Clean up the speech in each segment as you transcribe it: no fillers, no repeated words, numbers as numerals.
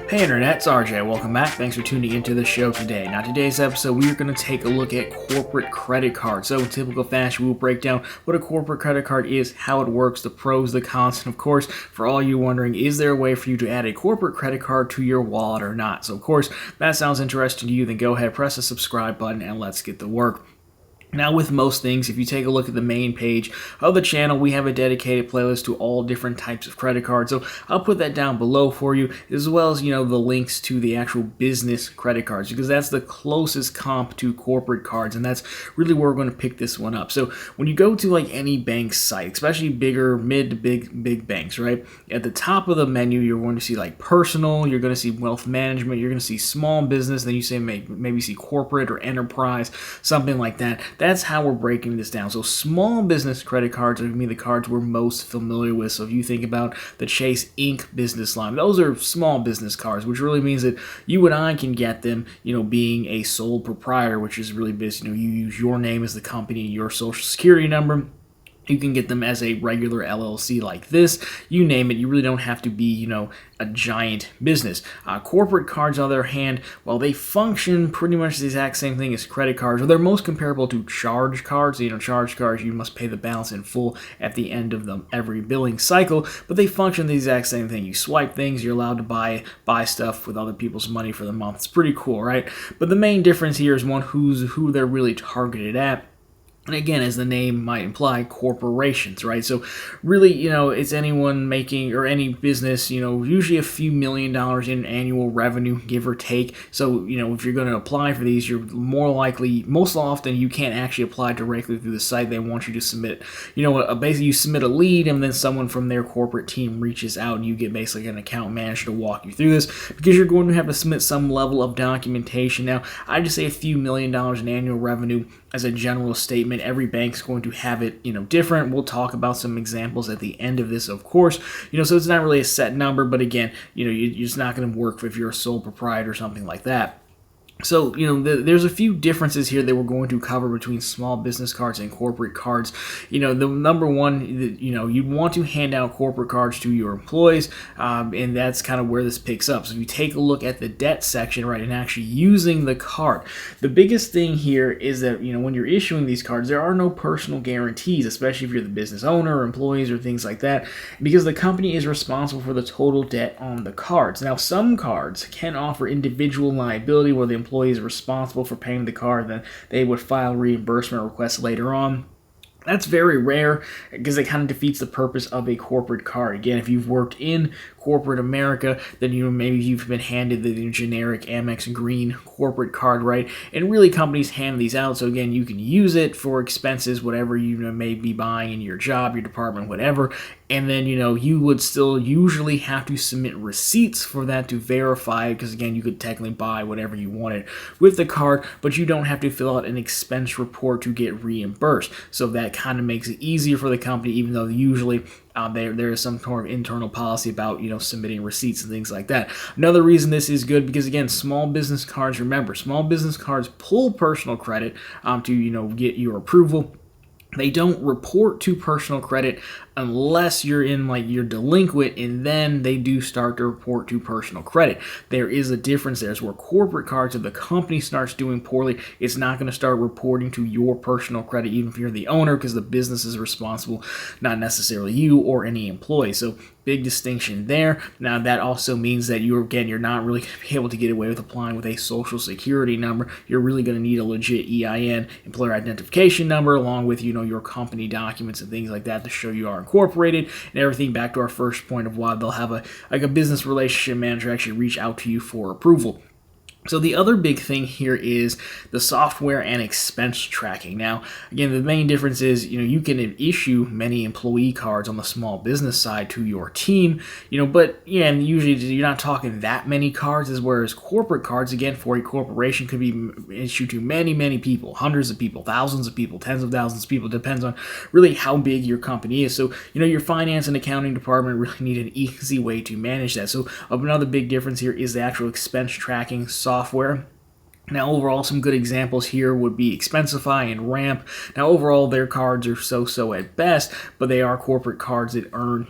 Hey Internet, it's RJ. Welcome back. Thanks for tuning into the show today. Now, today's episode, we are going to take a look at corporate credit cards. So, in typical fashion, we'll break down what a corporate credit card is, how it works, the pros, the cons, and of course, for all you wondering, is there a way for you to add a corporate credit card to your wallet or not? So, of course, if that sounds interesting to you, then go ahead, press the subscribe button, and let's get to work. Now, with most things, if you take a look at the main page of the channel, we have a dedicated playlist to all different types of credit cards. So I'll put that down below for you, as well as, the links to the actual business credit cards, because that's the closest comp to corporate cards, and that's really where we're going to pick this one up. So when you go to like any bank site, especially bigger, mid to big banks, right? At the top of the menu, you're going to see like personal, you're going to see wealth management, you're going to see small business, then you say maybe see corporate or enterprise, something like that. That's how we're breaking this down. So small business credit cards are going to be the cards we're most familiar with. So if you think about the Chase Inc. business line, those are small business cards, which really means that you and I can get them, being a sole proprietor, which is really business. You use your name as the company, your social security number. You can get them as a regular LLC like this. You name it. You really don't have to be, a giant business. Corporate cards, on the other hand, well, they function pretty much the exact same thing as credit cards, or they're most comparable to charge cards. Charge cards, you must pay the balance in full at the end of every billing cycle, but they function the exact same thing. You swipe things, you're allowed to buy stuff with other people's money for the month. It's pretty cool, right? But the main difference here is who they're really targeted at. And again, as the name might imply, corporations, right? So really, it's anyone making, or any business, usually a few $1 million in annual revenue, give or take. So, if you're going to apply for these, you're most often, you can't actually apply directly through the site. They want you to submit, basically you submit a lead, and then someone from their corporate team reaches out, and you get basically an account manager to walk you through this, because you're going to have to submit some level of documentation. Now, I just say a few $1 million in annual revenue as a general statement. Every bank's going to have it, different. We'll talk about some examples at the end of this, of course. So it's not really a set number, but again, it's not going to work if you're a sole proprietor or something like that. So, there's a few differences here that we're going to cover between small business cards and corporate cards. The number one, you'd want to hand out corporate cards to your employees, and that's kind of where this picks up. So if you take a look at the debt section, right, and actually using the card, the biggest thing here is that, when you're issuing these cards, there are no personal guarantees, especially if you're the business owner or employees or things like that, because the company is responsible for the total debt on the cards. Now, some cards can offer individual liability where the employee is responsible for paying the card, then they would file reimbursement requests later on. That's very rare because it kind of defeats the purpose of a corporate card. Again, if you've worked in corporate America, then maybe you've been handed the generic Amex green corporate card, right? And really, companies hand these out, so again, you can use it for expenses, whatever you may be buying in your job, your department, whatever. And then, you would still usually have to submit receipts for that to verify, because again, you could technically buy whatever you wanted with the card, but you don't have to fill out an expense report to get reimbursed. So that kind of makes it easier for the company, even though usually there is some sort of internal policy about submitting receipts and things like that. Another reason this is good, because again, small business cards, remember, small business cards pull personal credit to get your approval. They don't report to personal credit unless you're you're delinquent, and then they do start to report to personal credit. There is a difference there. It's where corporate cards, if the company starts doing poorly, it's not going to start reporting to your personal credit, even if you're the owner, because the business is responsible, not necessarily you or any employee. So big distinction there. Now, that also means that you're not really going to be able to get away with applying with a social security number. You're really going to need a legit EIN, employer identification number, along with, your company documents and things like that to show you are incorporated, and everything back to our first point of why they'll have a business relationship manager actually reach out to you for approval. So the other big thing here is the software and expense tracking. Now, again, the main difference is, you can issue many employee cards on the small business side to your team, but and usually you're not talking that many cards, whereas corporate cards, again, for a corporation could be issued to many, many people, hundreds of people, thousands of people, tens of thousands of people. It depends on really how big your company is. So, your finance and accounting department really need an easy way to manage that. So another big difference here is the actual expense tracking software. Now, overall, some good examples here would be Expensify and Ramp. Now, overall, their cards are so-so at best, but they are corporate cards that earn,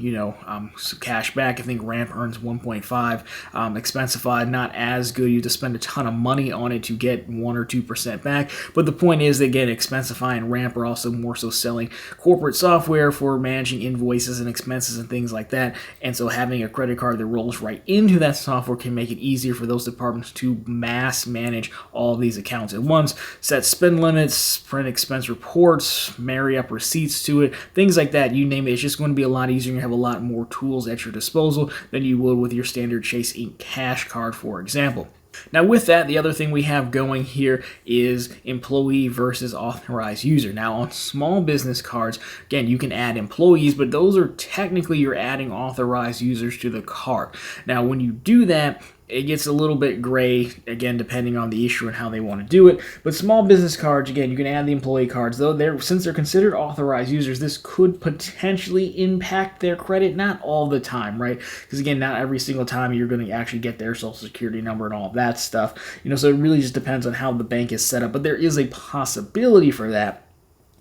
some cash back. I think Ramp earns 1.5. Expensify, not as good. You have to spend a ton of money on it to get 1 or 2% back. But the point is, again, Expensify and Ramp are also more so selling corporate software for managing invoices and expenses and things like that. And so having a credit card that rolls right into that software can make it easier for those departments to mass manage all of these accounts at once, set spend limits, print expense reports, marry up receipts to it, things like that. You name it, it's just going to be a lot easier. You have a lot more tools at your disposal than you would with your standard Chase Ink cash card, for example. Now, with that, the other thing we have going here is employee versus authorized user. Now, on small business cards, again, you can add employees, but those are technically you're adding authorized users to the card. Now, when you do that, it gets a little bit gray, again, depending on the issue and how they want to do it. But small business cards, again, you can add the employee cards. Though since they're considered authorized users, this could potentially impact their credit. Not all the time, right? Because, again, not every single time you're going to actually get their social security number and all of that stuff. So it really just depends on how the bank is set up. But there is a possibility for that.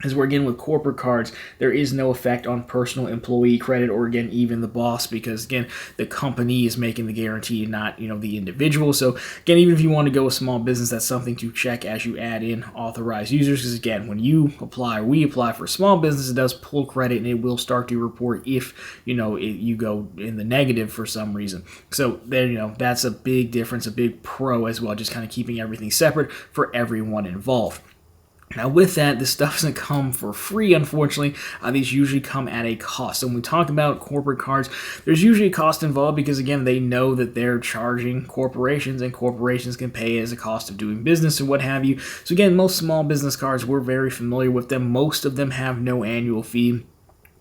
Is where, again, with corporate cards, there is no effect on personal employee credit or, again, even the boss, because, again, the company is making the guarantee, not, the individual. So, again, even if you want to go with small business, that's something to check as you add in authorized users, because, again, when you apply or we apply for small business, it does pull credit, and it will start to report if, you go in the negative for some reason. So, there, that's a big difference, a big pro as well, just kind of keeping everything separate for everyone involved. Now, with that, this stuff doesn't come for free, unfortunately. These usually come at a cost. So when we talk about corporate cards, there's usually a cost involved because, again, they know that they're charging corporations, and corporations can pay as a cost of doing business or what have you. So, again, most small business cards, we're very familiar with them. Most of them have no annual fee,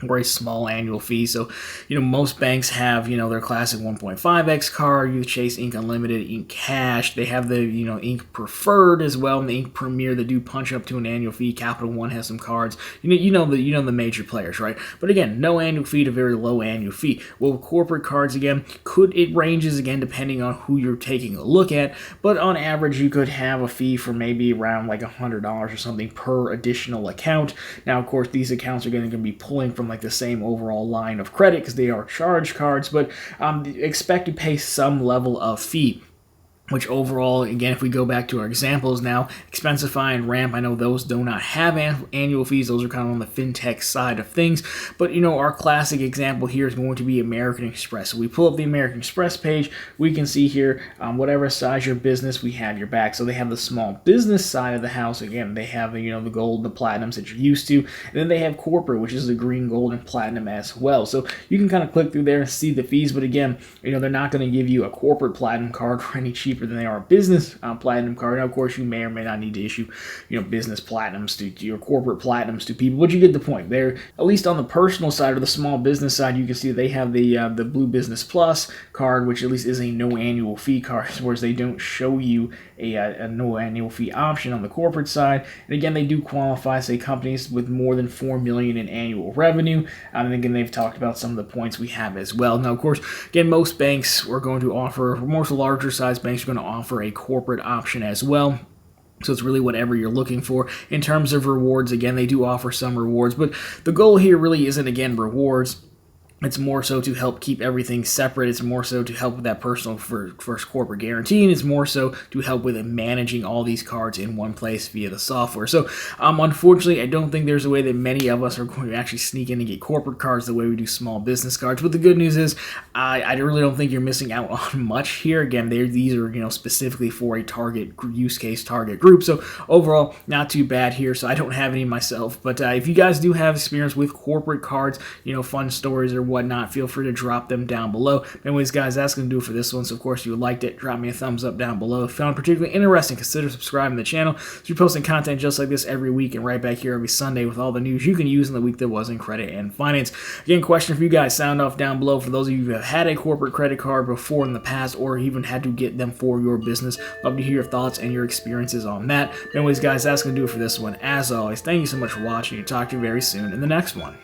or a small annual fee. So, most banks have, their classic 1.5x card, you Chase Ink Unlimited, Ink Cash. They have the, Ink Preferred as well, and the Ink Premier that do punch up to an annual fee. Capital One has some cards. You know the major players, right? But again, no annual fee to very low annual fee. Well, corporate cards, again, it ranges, again, depending on who you're taking a look at, but on average, you could have a fee for maybe around like $100 or something per additional account. Now, of course, these accounts are going to be pulling from like the same overall line of credit because they are charge cards, but expect to pay some level of fee. Which overall, again, if we go back to our examples now, Expensify and Ramp, I know those do not have annual fees. Those are kind of on the fintech side of things. But, our classic example here is going to be American Express. So we pull up the American Express page. We can see here, whatever size your business, we have your back. So they have the small business side of the house. Again, they have, the gold, the platinums that you're used to. And then they have corporate, which is the green, gold, and platinum as well. So you can kind of click through there and see the fees. But again, they're not going to give you a corporate platinum card for any cheaper than they are a business platinum card. Now, of course, you may or may not need to issue, business platinums to your corporate platinums to people, but you get the point. They're, at least on the personal side or the small business side, you can see they have the Blue Business Plus card, which at least is a no annual fee card, whereas they don't show you a no annual fee option on the corporate side. And again, they do qualify, say, companies with more than $4 million in annual revenue. And again, they've talked about some of the points we have as well. Now, of course, again, most banks are going to offer, most larger size banks are going to offer a corporate option as well. So it's really whatever you're looking for. In terms of rewards, again, they do offer some rewards, but the goal here really isn't, again, rewards. It's more so to help keep everything separate. It's more so to help with that personal first corporate guarantee, and it's more so to help with managing all these cards in one place via the software. So, unfortunately, I don't think there's a way that many of us are going to actually sneak in and get corporate cards the way we do small business cards. But the good news is, I really don't think you're missing out on much here. Again, these are specifically for a target use case, target group. So overall, not too bad here. So I don't have any myself, but if you guys do have experience with corporate cards, fun stories or whatnot, feel free to drop them down below. Anyways, guys, that's going to do it for this one. So, of course, if you liked it, drop me a thumbs up down below. If you found it particularly interesting, consider subscribing to the channel. So you're posting content just like this every week and right back here every Sunday with all the news you can use in the week that was in credit and finance. Again, question for you guys, sound off down below. For those of you who have had a corporate credit card before in the past or even had to get them for your business, love to hear your thoughts and your experiences on that. Anyways, guys, that's going to do it for this one. As always, thank you so much for watching. Talk to you very soon in the next one.